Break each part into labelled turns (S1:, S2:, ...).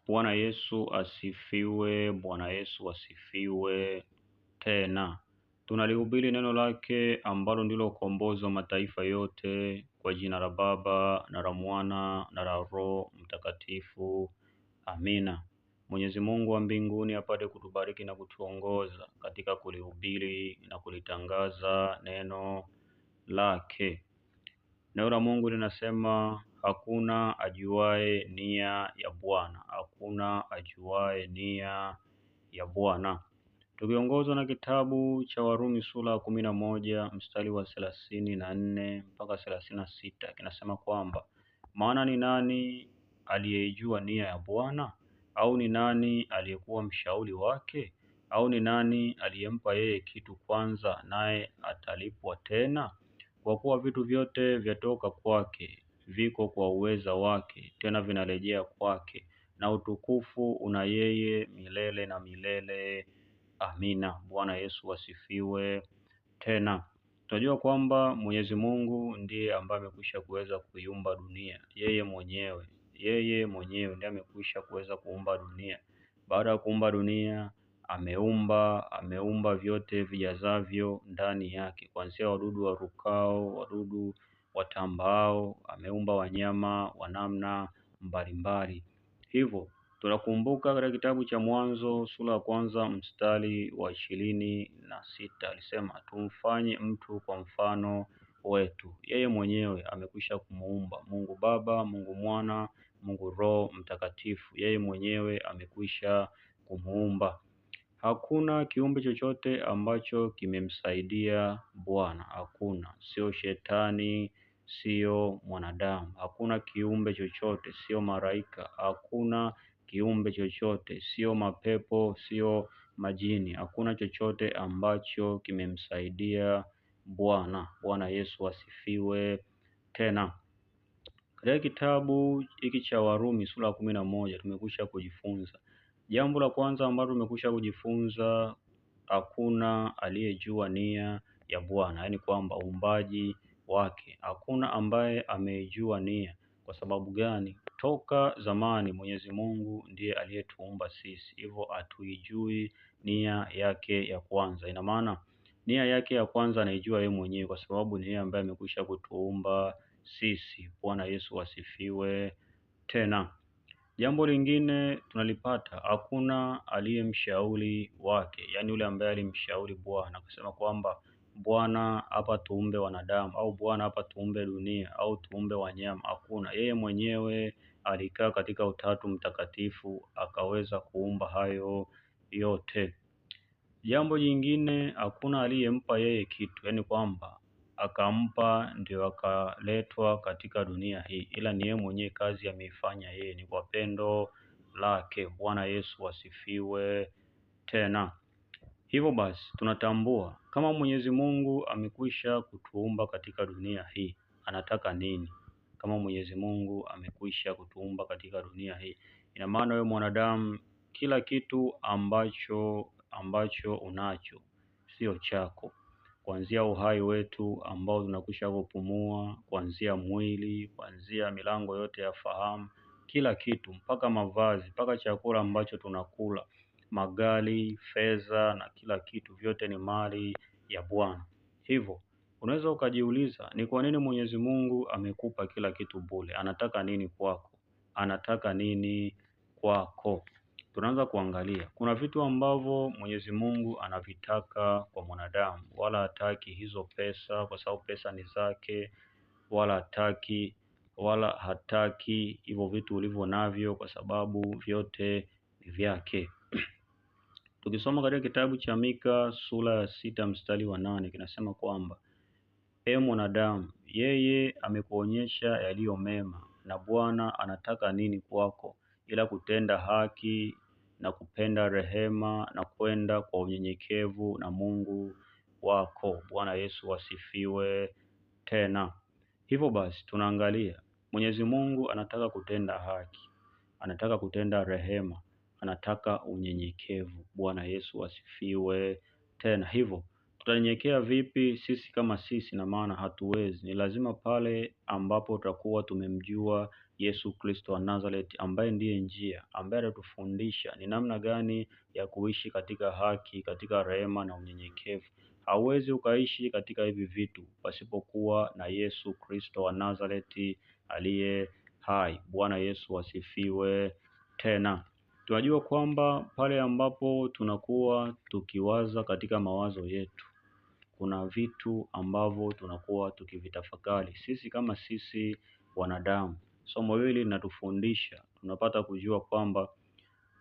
S1: Bwana Yesu asifiwe, Bwana Yesu asifiwe tena. Tunalihubiri neno lake ambalo ndilo ukombozi wa mataifa yote, kwa jina la Baba na la Mwana na la Roho Mtakatifu. Amina. Mwenyezi Mungu wa mbinguni apate kutubariki na kutuongoza katika kulihubiri na kulitangaza neno lake. Neno la Mungu linasema hakuna ajuaye nia ya Bwana, hakuna ajuaye nia ya Bwana. Tukiongozwa na kitabu cha Warumi sura ya 11 mstari wa 34 mpaka 36, kinasema kwamba maana ni nani aliyeijua nia ya Bwana? Au ni nani aliyekuwa mshauri wake? Au ni nani aliyempa yeye kitu kwanza, naye atalipwa tena? Kwa kuwa vitu vyote vyatoka kwake, viko kwa uweza wake, tena vinarejea kwake, na utukufu una yeye milele na milele. Amina. Bwana Yesu asifiwe tena. Tunajua kwamba Mwenyezi Mungu ndiye ambaye amekwisha kuweza kuiumba dunia. Yeye mwenyewe ndiye amekwisha kuweza kuumba dunia. Baada ya kuumba dunia, ameumba vyote vijazavyo ndani yake, kuanzia wadudu warukao, wadudu watambao, ameumba wanyama wa namna mbalimbali. Hivyo tunakumbuka katika kitabu cha Mwanzo sura ya kwanza mstari wa 26 alisema tumfanye mtu kwa mfano wetu. Yeye mwenyewe amekwisha kumuumba. Mungu Baba, Mungu Mwana, Mungu Roho Mtakatifu, yeye mwenyewe amekwisha kumuumba. Hakuna kiumbe chochote ambacho kimemsaidia Bwana, hakuna. Sio shetani, sio mwanadamu, hakuna kiumbe chochote, sio malaika, hakuna kiumbe chochote, sio mapepo, sio majini, hakuna chochote ambacho kimemsaidia Bwana. Bwana Yesu asifiwe tena. Katika kitabu hiki cha Warumi sura ya 11 tumekwisha kujifunza jambo la kwanza ambalo tumekwisha kujifunza, hakuna aliyejua nia ya Bwana, yaani kwamba uumbaji wake hakuna ambaye ameijua nia. Kwa sababu gani? Toka zamani Mwenyezi Mungu ndiye aliyetuumba sisi, hivyo hatuijui nia yake ya kwanza. Ina maana nia yake ya kwanza anaijua yeye mwenyewe, kwa sababu ni yeye ambaye amekwisha kutuumba sisi. Bwana Yesu asifiwe tena. Jambo lingine tunalipata, hakuna aliyemshauri wake, yaani yule ambaye alimshauri Bwana kusema kwamba Bwana hapa tuumbe wanadamu, au Bwana hapa tuumbe dunia, au tuumbe wanyama. Hakuna. Yeye mwenyewe alikaa katika Utatu Mtakatifu akaweza kuumba hayo yote. Jambo jingine, hakuna aliyempa yeye kitu, yaani kwamba akampa ndio akaletwa katika dunia hii, ila ni yeye mwenyewe kazi ameifanya yeye, ni kwa pendo lake. Bwana Yesu asifiwe tena. Hivyo basi tunatambua kama Mwenyezi Mungu amekwisha kutuumba katika dunia hii, anataka nini? Kama Mwenyezi Mungu amekwisha kutuumba katika dunia hii, ina maana wewe mwanadamu, kila kitu ambacho unacho sio chako, kuanzia uhai wetu ambao tunakwisha kupumua, kuanzia mwili, kuanzia milango yote ya fahamu, kila kitu, mpaka mavazi, mpaka chakula ambacho tunakula, magari, fedha na kila kitu, vyote ni mali ya Bwana. Hivyo unaweza ukajiuliza, ni kwa nini Mwenyezi Mungu amekupa kila kitu bure? Anataka nini kwako? Anataka nini kwako? Tunaanza kuangalia, kuna vitu ambavyo Mwenyezi Mungu anavitaka kwa mwanadamu, wala hataki hizo pesa kwa sababu pesa ni zake, wala hataki hivyo vitu ulivyo navyo kwa sababu vyote ni vyake. Tukisoma katika kitabu cha Mika sura ya 6 mstari wa 8 kinasema kwamba mwanadamu, yeye amekuonyesha yaliyo mema, na Bwana anataka nini kwako ila kutenda haki na kupenda rehema na kwenda kwa unyenyekevu na Mungu wako. Bwana Yesu asifiwe tena. Hivyo basi tunaangalia Mwenyezi Mungu anataka kutenda haki, anataka kutenda rehema, anataka unyenyekevu. Bwana Yesu asifiwe tena. Hivyo Tutanyenyekea vipi sisi kama sisi? Na maana hatuwezi. Ni lazima pale ambapo tutakuwa tumemjua Yesu Kristo wa Nazareth, ambaye ndiye njia, ambaye atatufundisha ni namna gani ya kuishi katika haki, katika rehema na unyenyekevu. Hauwezi ukaishi katika hivi vitu pasipokuwa na Yesu Kristo wa Nazareth aliye hai. Bwana Yesu asifiwe. Tena tunajua kwamba pale ambapo tunakuwa tukiwaza katika mawazo yetu, kuna vitu ambavyo tunakuwa tukivitafakari sisi kama sisi wanadamu. Somo hili linatufundisha, tunapata kujua kwamba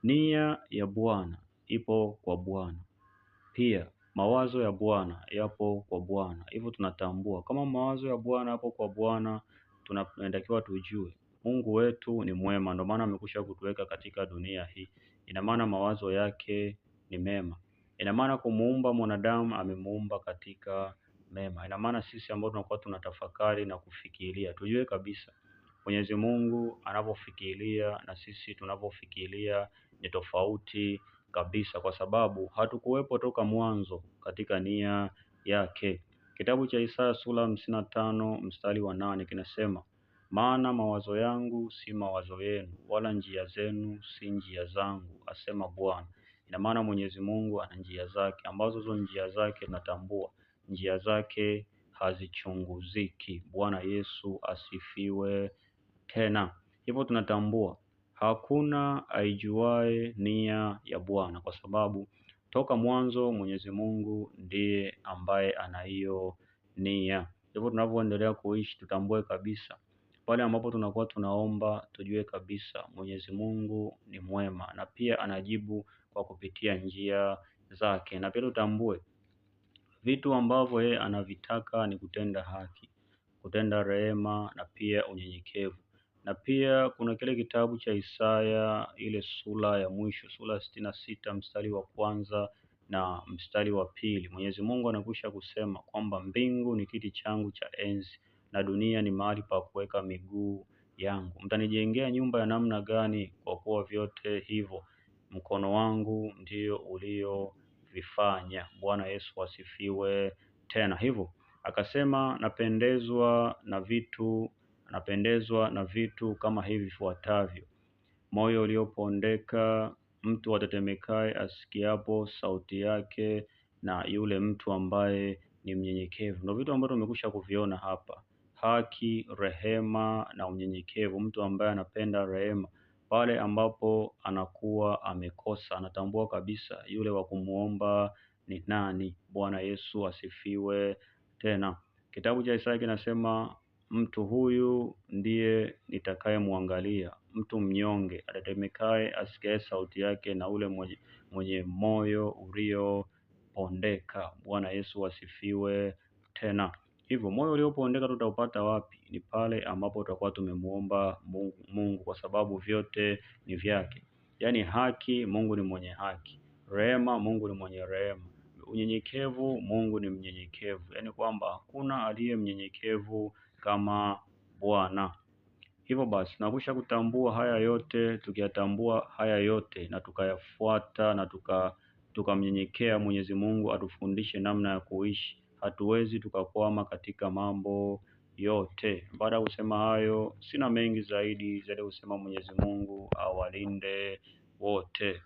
S1: nia ya Bwana ipo kwa Bwana, pia mawazo ya Bwana yapo kwa Bwana. Hivyo tunatambua kama mawazo ya Bwana yapo kwa Bwana, tunatakiwa tujue Mungu wetu ni mwema, ndio maana amekwisha kutuweka katika dunia hii. Ina maana mawazo yake ni mema. Ina maana kumuumba mwanadamu amemuumba katika mema. Ina maana sisi ambao tunakuwa tunatafakari na kufikiria, tujue kabisa Mwenyezi Mungu anapofikiria na sisi tunapofikiria ni tofauti kabisa, kwa sababu hatukuwepo toka mwanzo katika nia yake. Kitabu cha Isaya sura 55 mstari wa 8 kinasema, maana mawazo yangu si mawazo yenu, wala njia zenu si njia zangu, asema Bwana. Ina maana Mwenyezi Mungu ana njia zake, ambazo hizo njia zake tunatambua njia zake hazichunguziki. Bwana Yesu asifiwe. Tena hivyo tunatambua hakuna aijuae nia ya Bwana, kwa sababu toka mwanzo Mwenyezi Mungu ndiye ambaye ana hiyo nia. Hivyo tunavyoendelea kuishi, tutambue kabisa pale ambapo tunakuwa tunaomba, tujue kabisa Mwenyezi Mungu ni mwema na pia anajibu kwa kupitia njia zake, na pia tutambue vitu ambavyo yeye anavitaka ni kutenda haki, kutenda rehema na pia unyenyekevu. Na pia kuna kile kitabu cha Isaya, ile sura ya mwisho, sura 66 mstari wa kwanza na mstari wa pili. Mwenyezi Mungu anakwisha kusema kwamba mbingu ni kiti changu cha enzi na dunia ni mahali pa kuweka miguu yangu. Mtanijengea nyumba ya namna gani? Kwa kuwa vyote hivyo mkono wangu ndio uliovifanya. Bwana Yesu asifiwe. Tena hivyo akasema, napendezwa na vitu kama hivi vifuatavyo: moyo uliopondeka, mtu atetemekaye asikiapo sauti yake, na yule mtu ambaye ni mnyenyekevu. Ndio vitu ambavyo tumekwisha kuviona hapa: haki, rehema na unyenyekevu. Mtu ambaye anapenda rehema pale ambapo anakuwa amekosa, anatambua kabisa yule wa kumuomba ni nani. Bwana Yesu asifiwe. Tena kitabu cha Isaya kinasema, mtu huyu ndiye nitakayemwangalia, mtu mnyonge atetemekaye asikiaye sauti yake, na ule mwenye moyo uliopondeka. Bwana Yesu asifiwe. Tena hivyo moyo uliopondeka tutaupata wapi? Ni pale ambapo tutakuwa tumemuomba Mungu, kwa sababu vyote ni vyake. Yaani haki, Mungu ni mwenye haki; rehema, Mungu ni mwenye rehema; unyenyekevu, Mungu ni mnyenyekevu. Yaani kwamba hakuna aliye mnyenyekevu kama Bwana. Hivyo basi tunakwisha kutambua haya yote. Tukiyatambua haya yote na tukayafuata na tukamnyenyekea Mwenyezi Mungu atufundishe namna ya kuishi, hatuwezi tukakwama katika mambo yote. Baada ya kusema hayo, sina mengi zaidi kusema Mwenyezi Mungu awalinde wote.